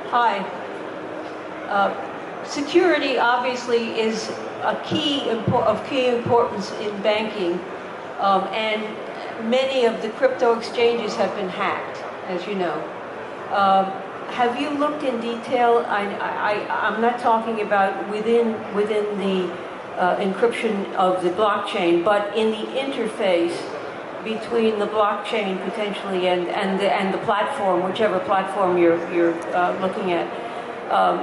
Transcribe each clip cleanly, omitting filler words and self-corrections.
Hi. Security obviously is of key importance in banking, and many of the crypto exchanges have been hacked, as you know. Have you looked in detail? I'm not talking about within the encryption of the blockchain, but in the interface between the blockchain potentially and the platform, whichever platform you're looking at.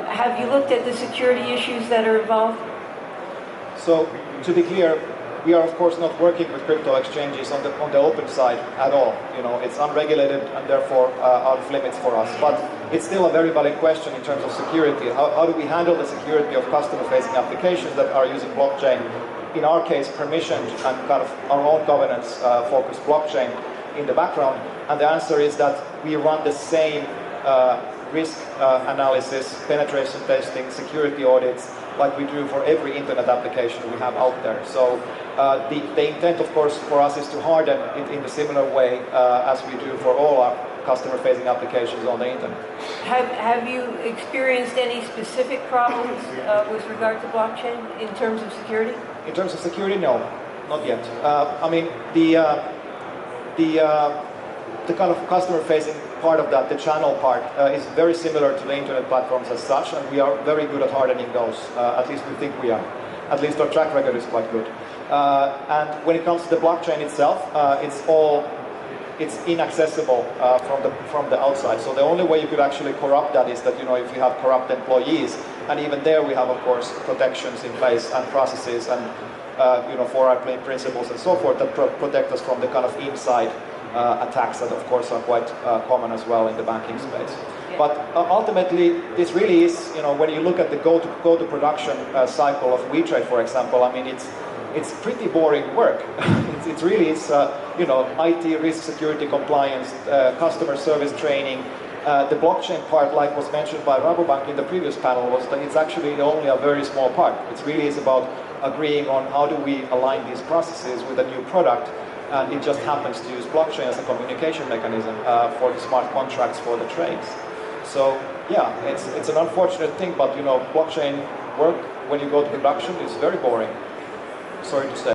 Have you looked at the security issues that are involved? So, to be clear, we are of course not working with crypto exchanges on the open side at all. You know, it's unregulated and therefore out of limits for us. But it's still a very valid question in terms of security. How do we handle the security of customer-facing applications that are using blockchain? In our case, permissioned and kind of our own governance-focused blockchain in the background. And the answer is that we run the same risk analysis, penetration testing, security audits, like we do for every internet application we have out there. So the intent, of course, for us is to harden it in a similar way as we do for all our customer-facing applications on the internet. Have you experienced any specific problems with regard to blockchain in terms of security? In terms of security, no, not yet. I mean, the kind of customer-facing part of that, the channel part, is very similar to the internet platforms as such, and we are very good at hardening those. At least we think we are. At least our track record is quite good. And when it comes to the blockchain itself, it's inaccessible from the outside. So the only way you could actually corrupt that is that, you know, if you have corrupt employees, and even there we have, of course, protections in place and processes and you know, for our principles and so forth that protect us from the kind of inside attacks that, of course, are quite common as well in the banking space. But ultimately, this really is, you know, when you look at the go to production cycle of WeTrade, for example, I mean, it's pretty boring work. it really is, you know, IT, risk, security, compliance, customer service training. The blockchain part, like was mentioned by Rabobank in the previous panel, was that it's actually only a very small part. It really is about agreeing on how do we align these processes with a new product. And it just happens to use blockchain as a communication mechanism for the smart contracts for the trades. So yeah, it's an unfortunate thing, but you know, blockchain work when you go to production is very boring. Sorry to say.